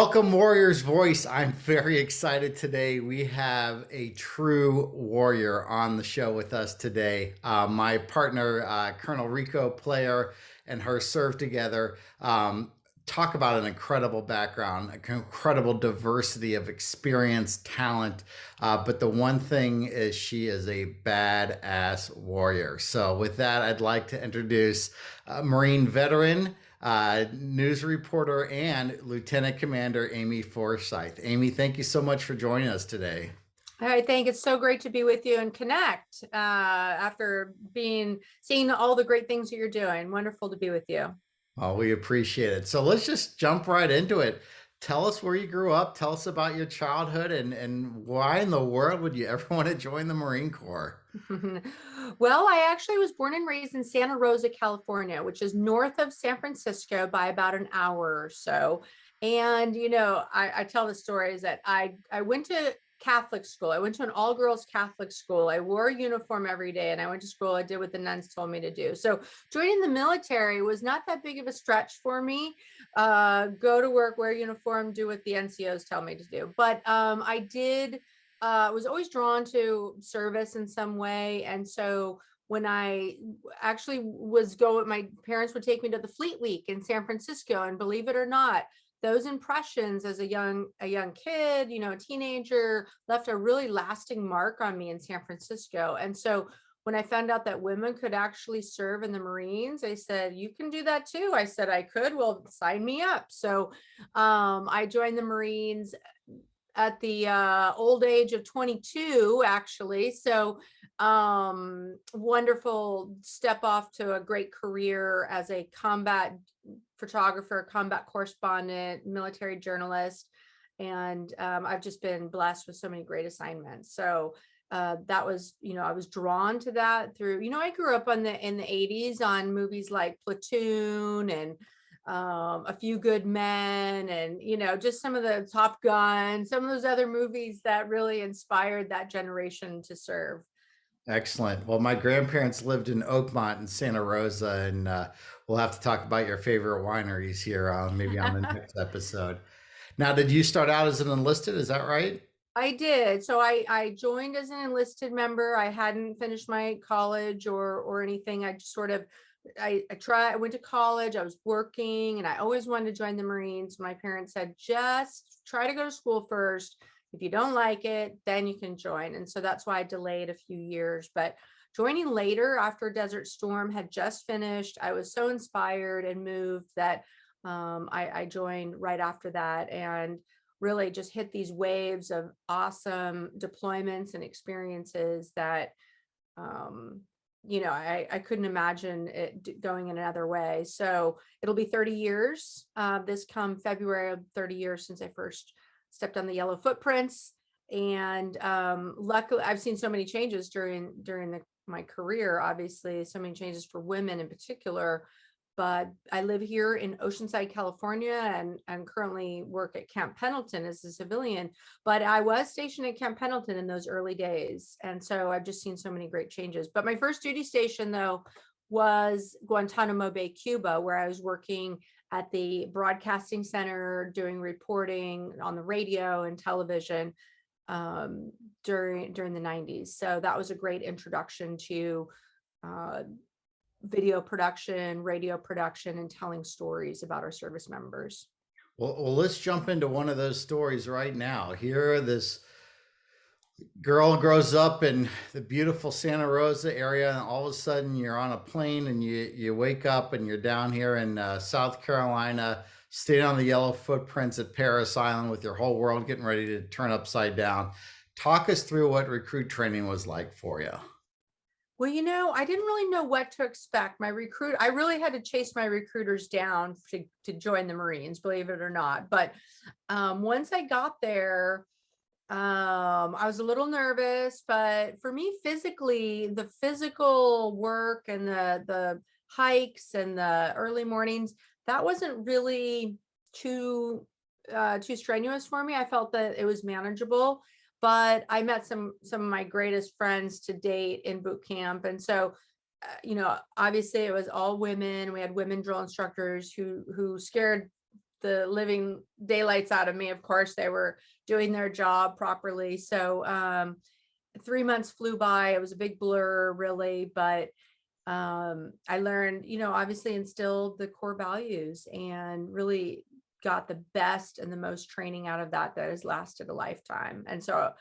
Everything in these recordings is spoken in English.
Welcome, Warrior's Voice. I'm very excited today. We have a true warrior on the show with us today. My partner, Colonel Rico Player, and her served together. Talk about an incredible background, an incredible diversity of experience, talent. But the one thing is she is a badass warrior. So with that, I'd like to introduce Marine veteran, news reporter, and Lieutenant Commander Amy Forsythe. Amy, thank you so much for joining us today. I think it's so great to be with you and connect after seeing all the great things that you're doing. Wonderful to be with you. Oh, we appreciate it. So let's just jump right into it. Tell us where you grew up. Tell us about your childhood and why in the world would you ever want to join the Marine Corps? Well, I actually was born and raised in Santa Rosa, California, which is north of San Francisco by about an hour or so. And, I tell the stories that I went to Catholic school. I went to an all-girls Catholic school. I wore a uniform every day and I went to school. I did what the nuns told me to do. So joining the military was not that big of a stretch for me. Go to work, wear a uniform, do what the NCOs tell me to do. But I did was always drawn to service in some way. And so when I actually my parents would take me to the Fleet Week in San Francisco, and believe it or not, those impressions as a young kid, a teenager, left a really lasting mark on me in San Francisco. And so when I found out that women could actually serve in the Marines, I said, you can do that too. I said I could. Well, sign me up. So I joined the Marines at the old age of 22, actually. So wonderful step off to a great career as a combat photographer, combat correspondent, military journalist. And I've just been blessed with so many great assignments. So that was, I was drawn to that through, I grew up in the 80s on movies like Platoon and A Few Good Men, and just some of the Top Gun, some of those other movies that really inspired that generation to serve. Excellent. Well, my grandparents lived in Oakmont and Santa Rosa, and we'll have to talk about your favorite wineries here maybe on the next episode. Now, did you start out as an enlisted? Is that right? I did. So I joined as an enlisted member. I hadn't finished my college or anything. I just sort of I went to college, I was working, and I always wanted to join the Marines. My parents said, just try to go to school first. If you don't like it, then you can join. And so that's why I delayed a few years. But joining later after Desert Storm had just finished, I was so inspired and moved that I joined right after that, and really just hit these waves of awesome deployments and experiences that I couldn't imagine it going in another way. So it'll be 30 years this come February, 30 years since I first stepped on the yellow footprints. And luckily I've seen so many changes during my career, obviously so many changes for women in particular. But I live here in Oceanside, California, and currently work at Camp Pendleton as a civilian. But I was stationed at Camp Pendleton in those early days. And so I've just seen so many great changes. But my first duty station, though, was Guantanamo Bay, Cuba, where I was working at the broadcasting center, doing reporting on the radio and television during the 90s. So that was a great introduction to video production, radio production, and telling stories about our service members. Well, let's jump into one of those stories right now. Here, this girl grows up in the beautiful Santa Rosa area, and all of a sudden you're on a plane and you wake up and you're down here in South Carolina, staying on the yellow footprints at Paris Island with your whole world getting ready to turn upside down. Talk us through what recruit training was like for you. Well, I didn't really know what to expect. I really had to chase my recruiters down to join the Marines, believe it or not. But once I got there, I was a little nervous, but for me, physically, the physical work and the hikes and the early mornings, that wasn't really too strenuous for me. I felt that it was manageable. But I met some of my greatest friends to date in boot camp. And so, obviously it was all women. We had women drill instructors who scared the living daylights out of me. Of course, they were doing their job properly. So 3 months flew by. It was a big blur, really, but I learned, obviously instilled the core values and really got the best and the most training out of that has lasted a lifetime. And so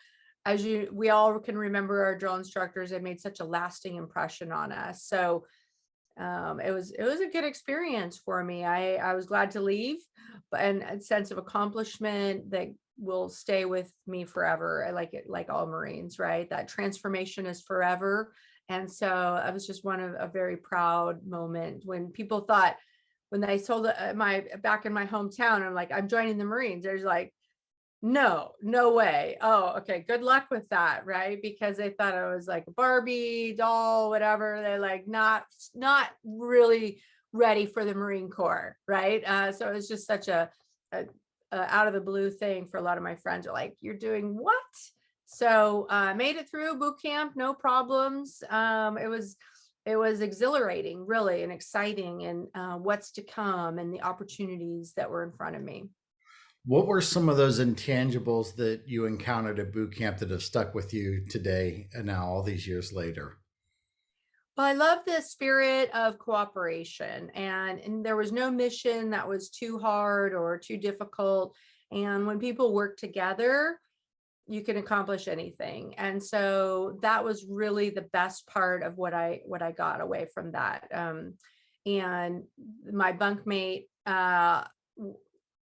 we all can remember our drill instructors, they made such a lasting impression on us. So it was a good experience for me. I was glad to leave, and a sense of accomplishment that will stay with me forever. I like it, like all Marines, right? That transformation is forever. And so I was just one of a very proud moment when people thought, when they told back in my hometown, I'm like, I'm joining the Marines. There's like, no way. Oh, okay. Good luck with that. Right. Because they thought I was like a Barbie doll, whatever. They're like, not really ready for the Marine Corps. Right. So it was just such a out of the blue thing for a lot of my friends. Are like, you're doing what? So I made it through boot camp, no problems. It was exhilarating, really, and exciting, and what's to come and the opportunities that were in front of me. What were some of those intangibles that you encountered at boot camp that have stuck with you today and now all these years later? Well, I love the spirit of cooperation, and there was no mission that was too hard or too difficult. And when people work together, you can accomplish anything. And so that was really the best part of what I got away from that. And my bunkmate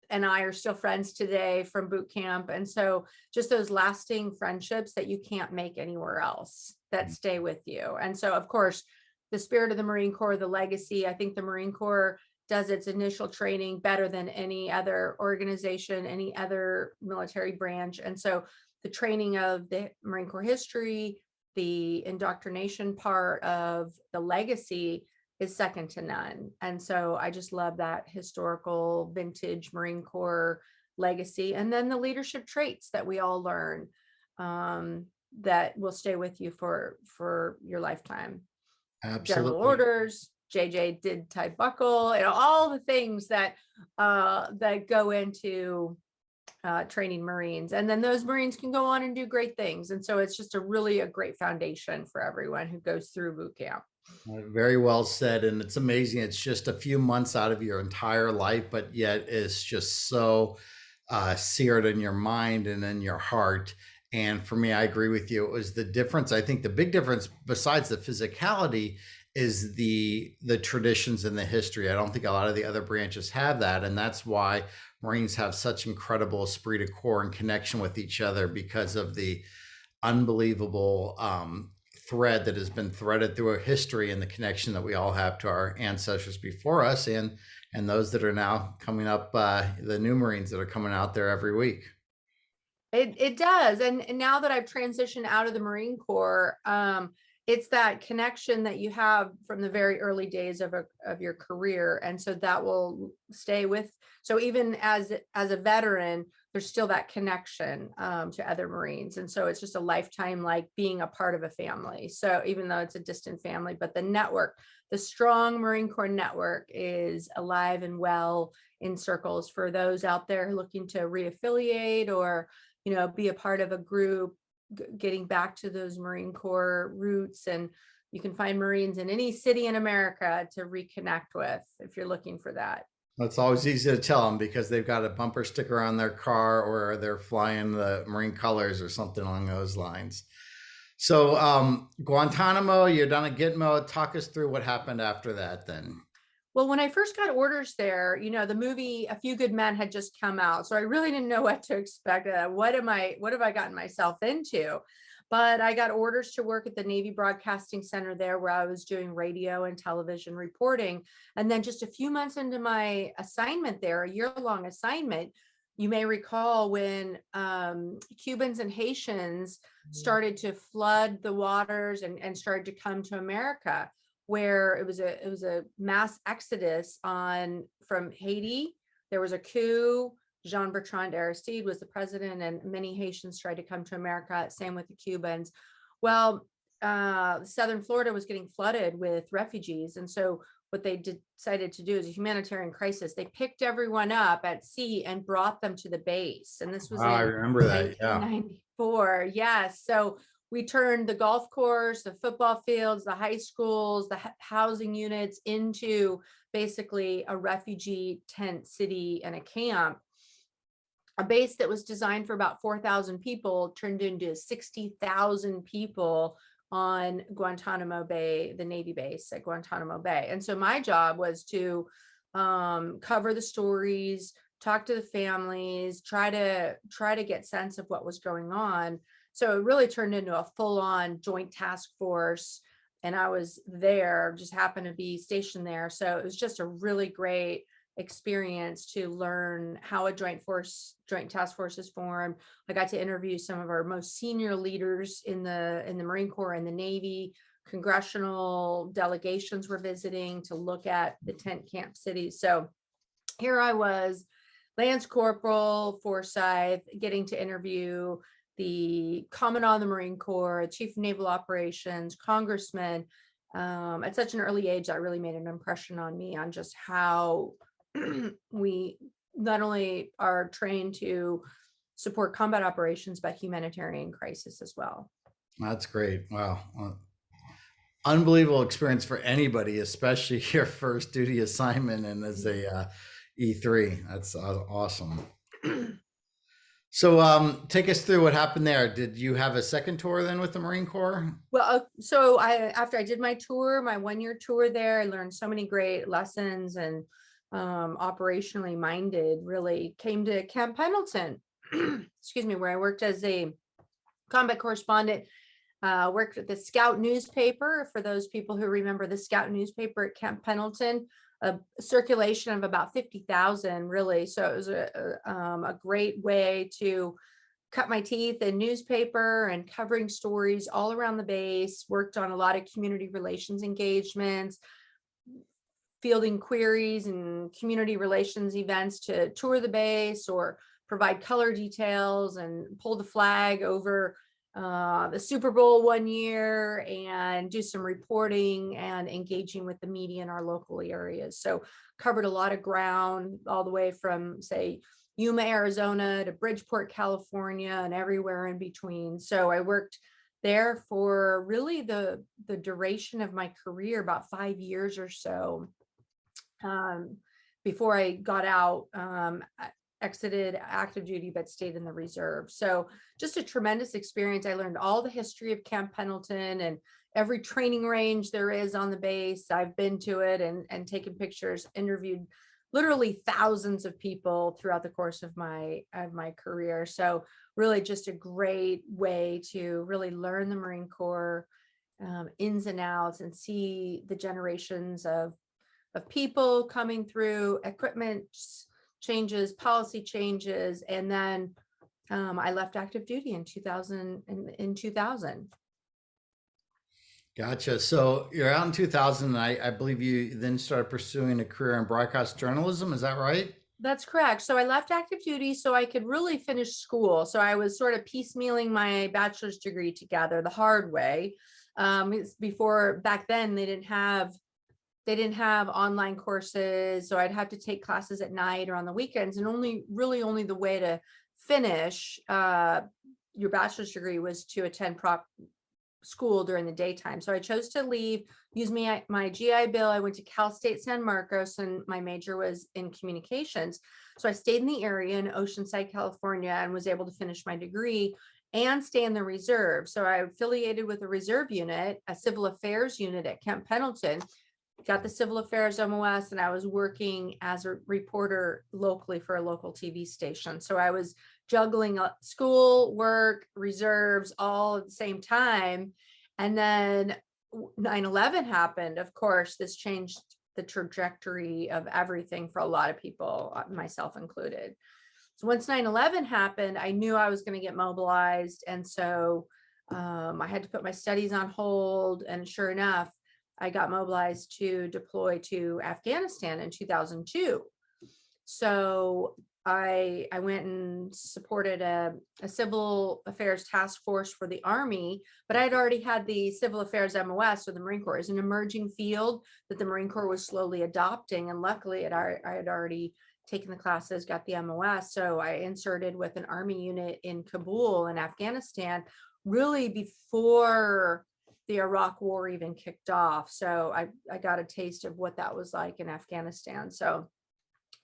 and I are still friends today from boot camp. And so just those lasting friendships that you can't make anywhere else, that stay with you. And so, of course, the spirit of the Marine Corps, the legacy, I think the Marine Corps does its initial training better than any other organization, any other military branch. And so the training of the Marine Corps history, the indoctrination part of the legacy is second to none. And so I just love that historical vintage Marine Corps legacy. And then the leadership traits that we all learn that will stay with you for your lifetime. General Absolutely. orders, JJ did type buckle, all the things that go into training Marines. And then those Marines can go on and do great things. And so it's just a great foundation for everyone who goes through boot camp. Very well said. And it's amazing. It's just a few months out of your entire life, but yet it's just so seared in your mind and in your heart. And for me, I agree with you. It was the difference. I think the big difference, besides the physicality, is the traditions and the history. I don't think a lot of the other branches have that. And that's why Marines have such incredible esprit de corps and connection with each other, because of the unbelievable thread that has been threaded through our history and the connection that we all have to our ancestors before us and those that are now coming up, the new Marines that are coming out there every week. It does. And now that I've transitioned out of the Marine Corps, it's that connection that you have from the very early days of your career. And so that will stay with. So even as a veteran, there's still that connection to other Marines. And so it's just a lifetime, like being a part of a family. So even though it's a distant family, but the network, the strong Marine Corps network is alive and well in circles for those out there looking to reaffiliate or, be a part of a group, getting back to those Marine Corps roots. And you can find Marines in any city in America to reconnect with if you're looking for that. It's always easy to tell them because they've got a bumper sticker on their car or they're flying the Marine colors or something along those lines. So Guantanamo, you're done at Gitmo. Talk us through what happened after that then. Well, when I first got orders there, the movie A Few Good Men had just come out. So I really didn't know what to expect. What have I gotten myself into? But I got orders to work at the Navy Broadcasting Center there, where I was doing radio and television reporting. And then just a few months into my assignment there, a year-long assignment, you may recall when Cubans and Haitians started to flood the waters and started to come to America, where it was a mass exodus from Haiti. There was a coup. Jean-Bertrand Aristide was the president, and many Haitians tried to come to America. Same with the Cubans. Well, southern Florida was getting flooded with refugees. And so what they decided to do is a humanitarian crisis. They picked everyone up at sea and brought them to the base. And this was Wow, I in remember that. Yeah. 1994. Yes. So we turned the golf course, the football fields, the high schools, the housing units into basically a refugee tent city and a camp. A base that was designed for about 4,000 people turned into 60,000 people on Guantanamo Bay, the Navy base at Guantanamo Bay. And so my job was to cover the stories, talk to the families, try to get sense of what was going on. So it really turned into a full-on joint task force. And I was there, just happened to be stationed there. So it was just a really great experience to learn how a joint task force is formed. I got to interview some of our most senior leaders in the Marine Corps and the Navy. Congressional delegations were visiting to look at the tent camp cities. So here I was, Lance Corporal Forsythe, getting to interview the Commandant of the Marine Corps, Chief of Naval Operations, Congressman. At such an early age, that really made an impression on me on just how we not only are trained to support combat operations, but humanitarian crisis as well. That's great. Wow. Unbelievable experience for anybody, especially your first duty assignment and as a E3. That's awesome. So take us through what happened there. Did you have a second tour then with the Marine Corps? Well, so after I did my tour, my 1-year tour there, I learned so many great lessons and operationally minded, really came to Camp Pendleton, excuse me, where I worked as a combat correspondent, worked at the Scout newspaper. For those people who remember the Scout newspaper at Camp Pendleton, a circulation of about 50,000 really. So it was a great way to cut my teeth in newspaper and covering stories all around the base, worked on a lot of community relations engagements, fielding queries and community relations events to tour the base or provide color details and pull the flag over the Super Bowl one year and do some reporting and engaging with the media in our local areas. So covered a lot of ground all the way from, say, Yuma, Arizona to Bridgeport, California, and everywhere in between. So I worked there for really the duration of my career, about 5 years or so. Before I got out, exited active duty, but stayed in the reserve. So just a tremendous experience. I learned all the history of Camp Pendleton and every training range there is on the base. I've been to it and taken pictures, interviewed literally thousands of people throughout the course of my career. So really just a great way to really learn the Marine Corps ins and outs and see the generations of people coming through, equipment changes, policy changes, and then I left active duty in 2000. Gotcha. So you're out in 2000, and I believe you then started pursuing a career in broadcast journalism. Is that right? That's correct. So I left active duty so I could really finish school. So I was sort of piecemealing my bachelor's degree together the hard way. Before, back then, they didn't have online courses, so I'd have to take classes at night or on the weekends, and only the way to finish your bachelor's degree was to attend school during the daytime. So I chose to leave, use my GI Bill. I went to Cal State San Marcos, and my major was in communications. So I stayed in the area in Oceanside, California, and was able to finish my degree and stay in the reserve. So I affiliated with a reserve unit, a civil affairs unit at Camp Pendleton, got the civil affairs MOS, and I was working as a reporter locally for a local TV station. So I was juggling school, work, reserves all at the same time. And then 9/11 happened. Of course, this changed the trajectory of everything for a lot of people, myself included. So once 9/11 happened, I knew I was going to get mobilized. And so I had to put my studies on hold. And sure enough, I got mobilized to deploy to Afghanistan in 2002. So I went and supported a civil affairs task force for the Army, but I'd already had the civil affairs MOS, or the Marine Corps, is an emerging field that the Marine Corps was slowly adopting. And luckily I had already taken the classes, got the MOS. So I inserted with an Army unit in Kabul in Afghanistan, really before the Iraq war even kicked off. So I got a taste of what that was like in Afghanistan. So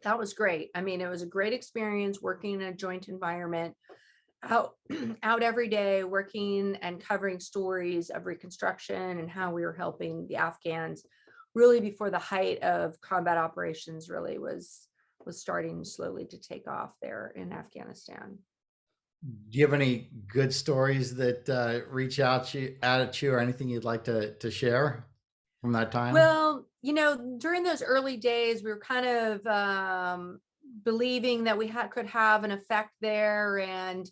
that was great. I mean, it was a great experience working in a joint environment, out out every day, working and covering stories of reconstruction and how we were helping the Afghans really before the height of combat operations really was starting slowly to take off there in Afghanistan. Do you have any good stories that reach out at you, or anything you'd like to share from that time? Well, during those early days, we were kind of believing that we could have an effect there, and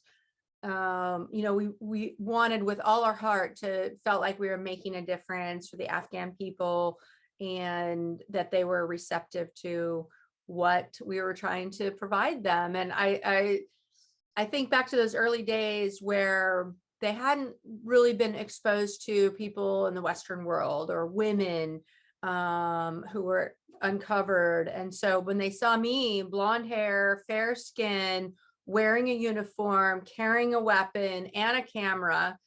we wanted with all our heart felt like we were making a difference for the Afghan people, and that they were receptive to what we were trying to provide them. And I think back to those early days where they hadn't really been exposed to people in the Western world, or women who were uncovered. And so when they saw me, blonde hair, fair skin, wearing a uniform, carrying a weapon and a camera,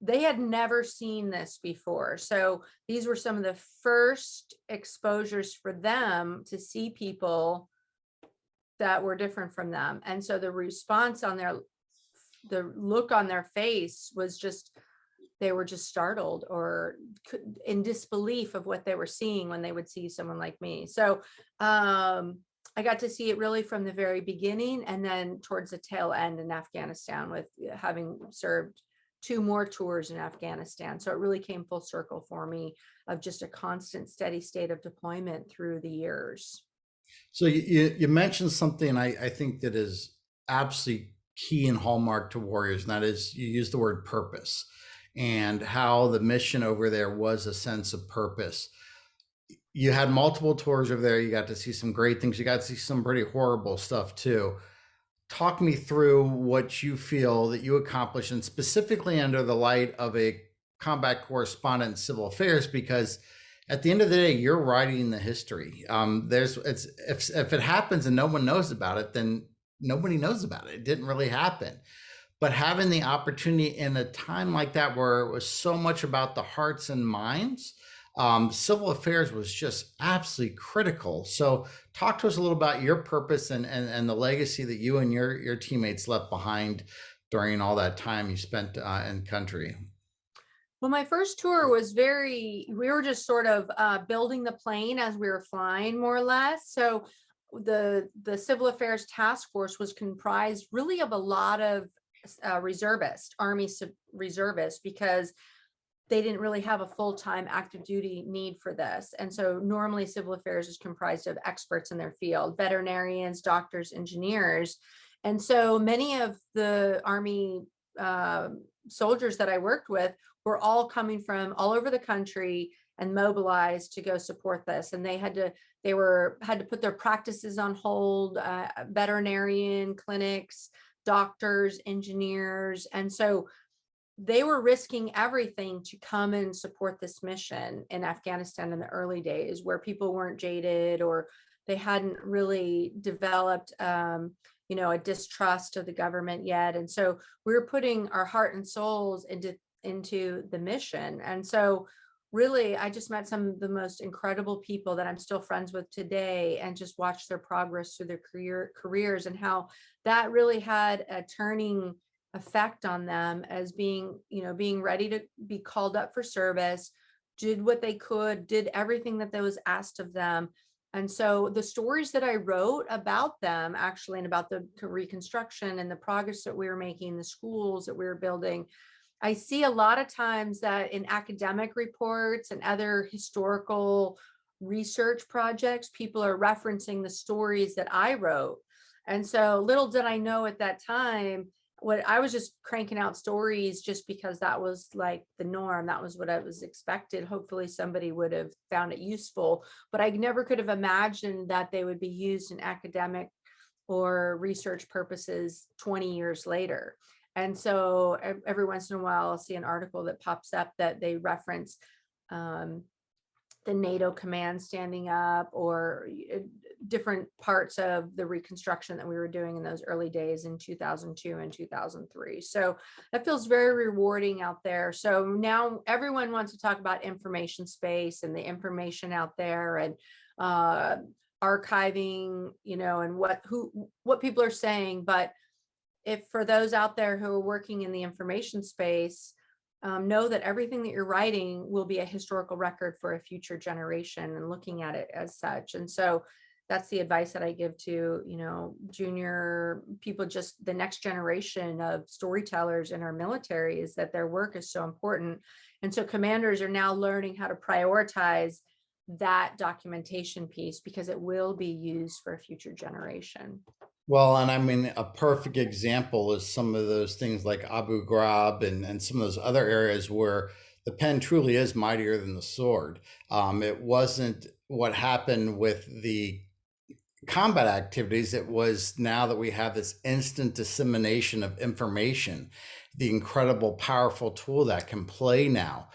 they had never seen this before. So these were some of the first exposures for them to see people that were different from them. And so the response on the look on their face was just, they were just startled or in disbelief of what they were seeing when they would see someone like me. So I got to see it really from the very beginning, and then towards the tail end in Afghanistan, with having served 2 more tours in Afghanistan. So it really came full circle for me, of just a constant steady state of deployment through the years. So you mentioned something I think that is absolutely key and hallmark to warriors, and that is you use the word purpose, and how the mission over there was a sense of purpose. You had multiple tours over there. You got to see some great things. You got to see some pretty horrible stuff too. Talk me through what you feel that you accomplished, and specifically under the light of a combat correspondent in civil affairs, because at the end of the day, you're writing the history. If it happens and no one knows about it, then nobody knows about it. It didn't really happen. But having the opportunity in a time like that, where it was so much about the hearts and minds, civil affairs was just absolutely critical. So talk to us a little about your purpose and the legacy that you and your teammates left behind during all that time you spent in country. Well, my first tour was we were just sort of building the plane as we were flying, more or less. So the Civil Affairs Task Force was comprised really of a lot of reservists, Army reservists, because they didn't really have a full-time active duty need for this. And so normally civil affairs is comprised of experts in their field, veterinarians, doctors, engineers. And so many of the Army soldiers that I worked with were all coming from all over the country and mobilized to go support this. And they had to put their practices on hold, veterinarian clinics, doctors, engineers. And so they were risking everything to come and support this mission in Afghanistan in the early days, where people weren't jaded, or they hadn't really developed a distrust of the government yet. And so we were putting our heart and souls into the mission. And so really, I just met some of the most incredible people that I'm still friends with today, and just watched their progress through their careers, and how that really had a turning effect on them, as being ready to be called up for service, did what they could, did everything that was asked of them. And so the stories that I wrote about them, actually, and about the reconstruction and the progress that we were making, the schools that we were building, I see a lot of times that in academic reports and other historical research projects, people are referencing the stories that I wrote. And so little did I know at that time, what I was just cranking out stories just because that was like the norm. That was what I was expected. Hopefully somebody would have found it useful, but I never could have imagined that they would be used in academic or research purposes 20 years later. And so every once in a while, I'll see an article that pops up that they reference the NATO command standing up, or different parts of the reconstruction that we were doing in those early days in 2002 and 2003. So that feels very rewarding out there. So now everyone wants to talk about information space and the information out there, and archiving, and what people are saying. But if for those out there who are working in the information space, know that everything that you're writing will be a historical record for a future generation, and looking at it as such. And so that's the advice that I give to, junior people, just the next generation of storytellers in our military, is that their work is so important. And so commanders are now learning how to prioritize that documentation piece, because it will be used for a future generation. Well, and I mean, a perfect example is some of those things like Abu Ghraib and some of those other areas where the pen truly is mightier than the sword. It wasn't what happened with the combat activities. It was, now that we have this instant dissemination of information, the incredible powerful tool that can play now.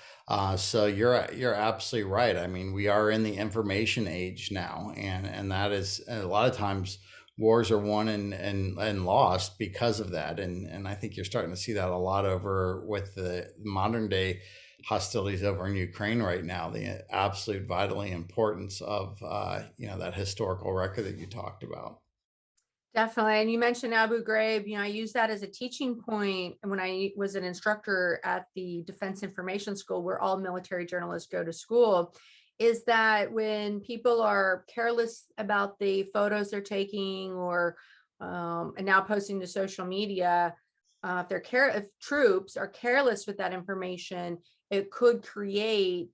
So you're absolutely right. I mean, we are in the information age now, and that is, a lot of times wars are won and lost because of that. And I think you're starting to see that a lot over with the modern day hostilities over in Ukraine right now, the absolute vitally importance of, that historical record that you talked about. Definitely. And you mentioned Abu Ghraib. I use that as a teaching point when I was an instructor at the Defense Information School, where all military journalists go to school, is that when people are careless about the photos they're taking, or and now posting to social media, if troops are careless with that information, it could create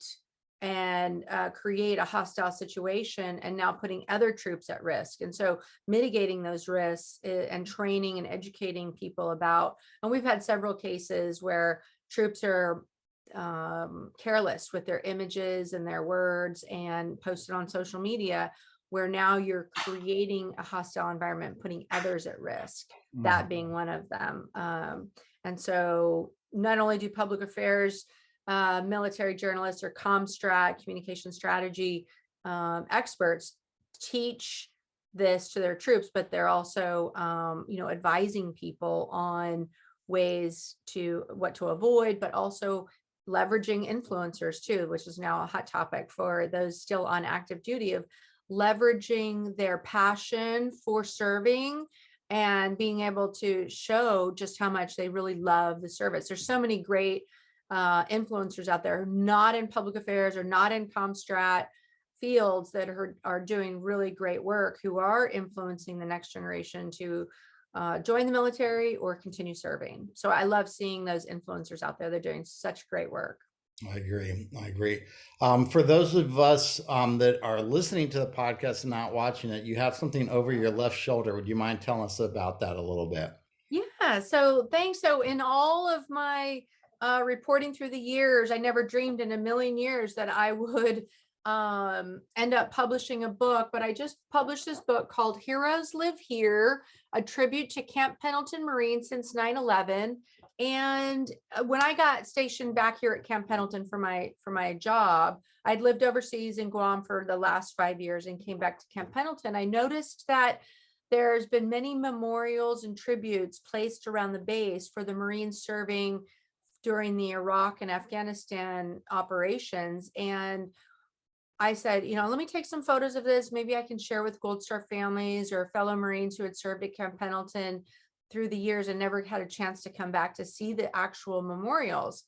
a hostile situation, and now putting other troops at risk. And so mitigating those risks and training and educating people about, and we've had several cases where troops are careless with their images and their words and posted on social media, where now you're creating a hostile environment, putting others at risk, that being one of them. And so not only do public affairs military journalists or communication strategy experts teach this to their troops, but they're also advising people on ways to what to avoid, but also leveraging influencers too, which is now a hot topic for those still on active duty, of leveraging their passion for serving and being able to show just how much they really love the service. There's so many great influencers out there, not in public affairs or not in comstrat fields, that are doing really great work, who are influencing the next generation to join the military or continue serving. So I love seeing those influencers out there. They're doing such great work. I agree. For those of us that are listening to the podcast and not watching it, you have something over your left shoulder. Would you mind telling us about that a little bit? Yeah, so thanks. So in all of my reporting through the years, I never dreamed in a million years that I would end up publishing a book, but I just published this book called Heroes Live Here, a tribute to Camp Pendleton Marine since 9/11. And when I got stationed back here at Camp Pendleton for my job, I'd lived overseas in Guam for the last 5 years and came back to Camp Pendleton. I noticed that there's been many memorials and tributes placed around the base for the Marines serving during the Iraq and Afghanistan operations. And I said, let me take some photos of this. Maybe I can share with Gold Star families or fellow Marines who had served at Camp Pendleton through the years and never had a chance to come back to see the actual memorials.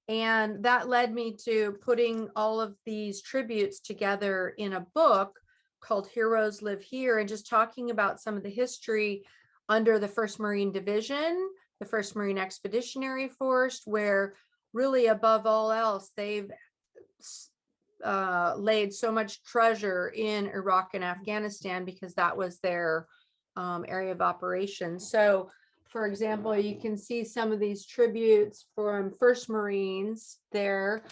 And that led me to putting all of these tributes together in a book called Heroes Live Here, and just talking about some of the history under the 1st Marine Division, the 1st Marine Expeditionary Force, where really above all else, they've laid so much treasure in Iraq and Afghanistan because that was their area of operations. So, for example, you can see some of these tributes from 1st Marines there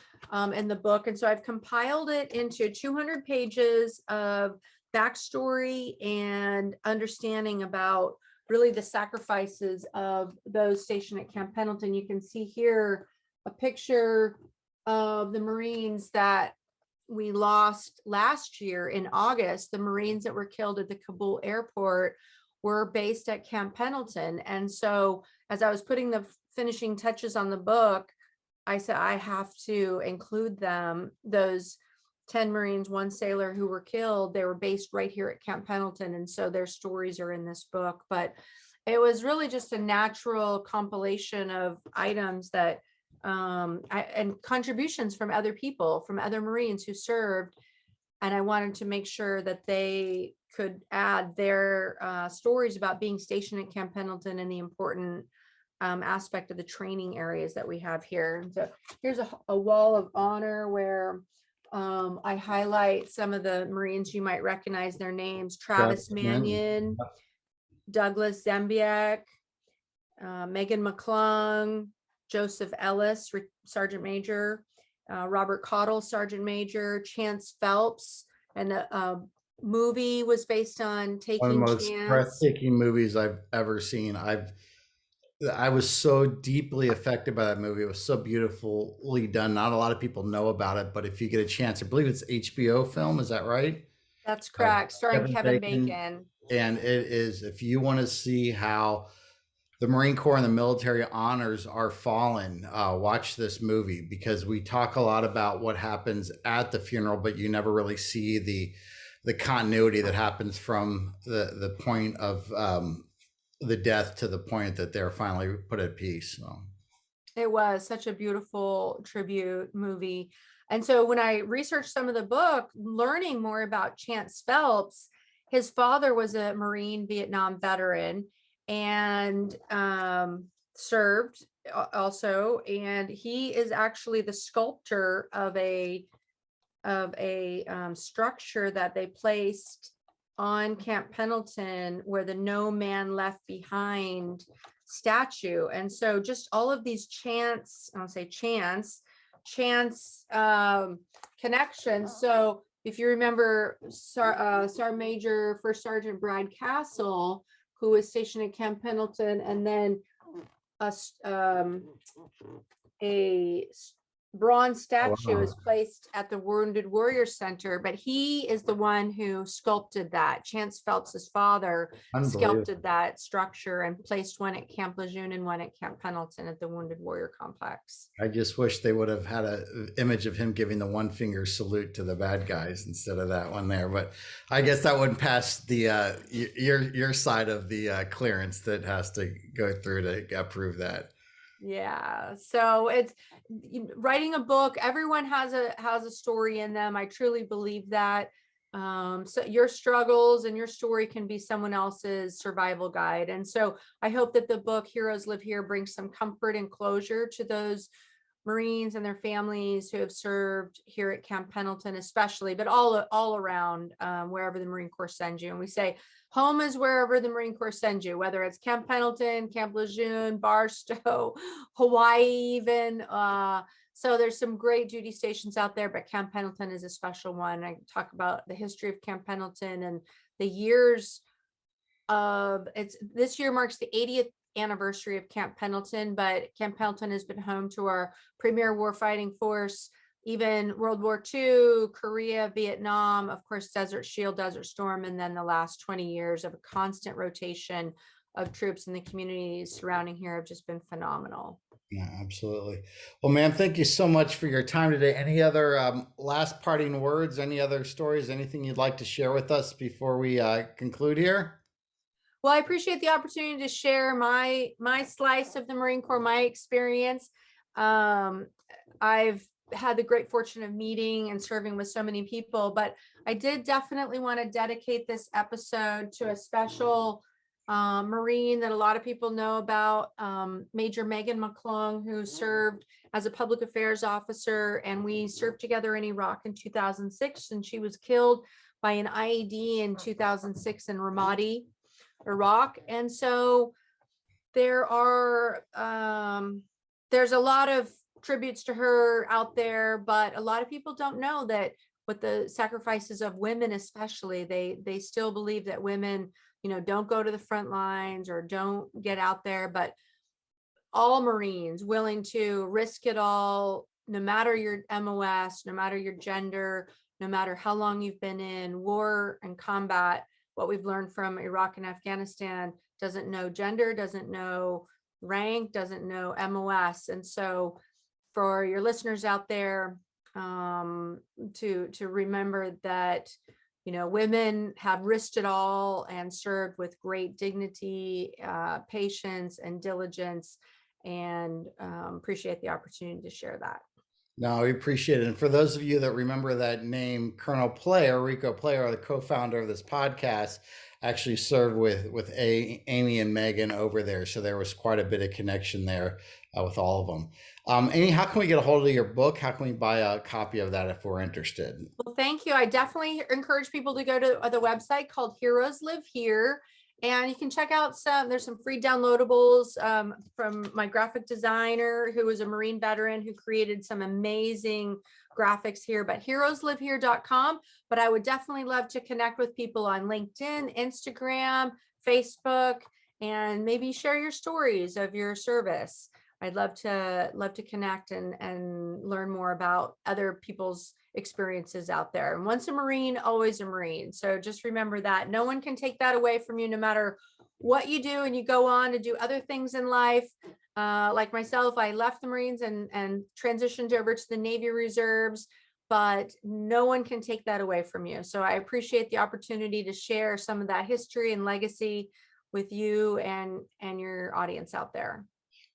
in the book. And so I've compiled it into 200 pages of backstory and understanding about really the sacrifices of those stationed at Camp Pendleton. You can see here a picture of the Marines that we lost last year in August. The Marines that were killed at the Kabul airport were based at Camp Pendleton. And so as I was putting the finishing touches on the book, I said, I have to include them. Those 10 Marines, 1 sailor who were killed, they were based right here at Camp Pendleton. And so their stories are in this book. But it was really just a natural compilation of items that and contributions from other people, from other Marines who served. And I wanted to make sure that they could add their stories about being stationed at Camp Pendleton and the important aspect of the training areas that we have here. And so here's a wall of honor where I highlight some of the Marines you might recognize their names: Travis Mannion, Douglas Zembiak, Megan McClung, Joseph Ellis, Sergeant Major, Robert Cottle, Sergeant Major, Chance Phelps. And the movie was based on One of the Taking most Chance. breathtaking movies I've ever seen. I was so deeply affected by that movie. It was so beautifully done. Not a lot of people know about it, but if you get a chance, I believe it's HBO film. Is that right? That's correct. Starring Kevin Bacon. And it is, if you want to see how the Marine Corps and the military honors are fallen, watch this movie, because we talk a lot about what happens at the funeral, but you never really see the continuity that happens from the point of the death to the point that they're finally put at peace. So. It was such a beautiful tribute movie. And so when I researched some of the book, learning more about Chance Phelps, his father was a Marine Vietnam veteran and served also. And he is actually the sculptor of a structure that they placed on Camp Pendleton, where the No Man Left Behind statue. And so just all of these chance connections. So if you remember Sergeant Major First Sergeant Brad Castle, who was stationed at Camp Pendleton, and then a bronze statue is placed at the Wounded Warrior Center, but he is the one who sculpted that. Chance Phelps' father sculpted that structure and placed one at Camp Lejeune and one at Camp Pendleton at the Wounded Warrior Complex. I just wish they would have had an image of him giving the 1 finger salute to the bad guys instead of that one there. But I guess that wouldn't pass the your side of the clearance that has to go through to approve that. Yeah, so it's writing a book. Everyone has a story in them. I truly believe that. So your struggles and your story can be someone else's survival guide. And so I hope that the book Heroes Live Here brings some comfort and closure to those Marines and their families who have served here at Camp Pendleton, especially, but all around, wherever the Marine Corps sends you. And we say home is wherever the Marine Corps sends you, whether it's Camp Pendleton, Camp Lejeune, Barstow, Hawaii even. So there's some great duty stations out there, but Camp Pendleton is a special one. I talk about the history of Camp Pendleton and the years of this year marks the 80th anniversary of Camp Pendleton, but Camp Pendleton has been home to our premier warfighting force, even World War II, Korea, Vietnam, of course, Desert Shield, Desert Storm, and then the last 20 years of a constant rotation of troops in the communities surrounding here have just been phenomenal. Yeah, absolutely. Well, ma'am, thank you so much for your time today. Any other last parting words, any other stories, anything you'd like to share with us before we conclude here? Well, I appreciate the opportunity to share my slice of the Marine Corps, my experience. I've had the great fortune of meeting and serving with so many people, but I did definitely want to dedicate this episode to a special Marine that a lot of people know about, Major Megan McClung, who served as a public affairs officer, and we served together in Iraq in 2006, and she was killed by an IED in 2006 in Ramadi, Iraq. And so there's a lot of tributes to her out there, but a lot of people don't know that what the sacrifices of women, especially, they still believe that women, don't go to the front lines or don't get out there, but all Marines willing to risk it all, no matter your MOS, no matter your gender, no matter how long you've been in war and combat. What we've learned from Iraq and Afghanistan doesn't know gender, doesn't know rank, doesn't know MOS. And so for your listeners out there, to remember that, women have risked it all and served with great dignity, patience, and diligence, and appreciate the opportunity to share that. No, we appreciate it. And for those of you that remember that name, Colonel Player, Rico Player, the co-founder of this podcast, actually served with Amy and Megan over there. So there was quite a bit of connection there with all of them. Amy, how can we get a hold of your book? How can we buy a copy of that if we're interested? Well, thank you. I definitely encourage people to go to the website called Heroes Live Here. And you can check out there's some free downloadables from my graphic designer, who was a Marine veteran, who created some amazing graphics here, but heroeslivehere.com. But I would definitely love to connect with people on LinkedIn, Instagram, Facebook, and maybe share your stories of your service. I'd love to connect and learn more about other people's experiences out there. And once a Marine, always a Marine. So just remember that no one can take that away from you, no matter what you do. And you go on to do other things in life. Like myself, I left the Marines and transitioned over to the Navy Reserves, but no one can take that away from you. So I appreciate the opportunity to share some of that history and legacy with you and your audience out there.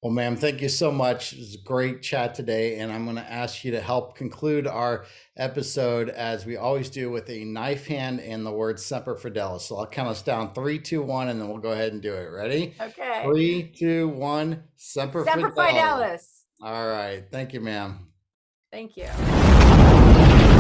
Well, ma'am, thank you so much. It was a great chat today. And I'm going to ask you to help conclude our episode, as we always do, with a knife hand and the word Semper Fidelis. So I'll count us down 3, 2, 1, and then we'll go ahead and do it. Ready? Okay. 3, 2, 1. Semper Semper Fidelis. Fidelis. All right. Thank you, ma'am. Thank you.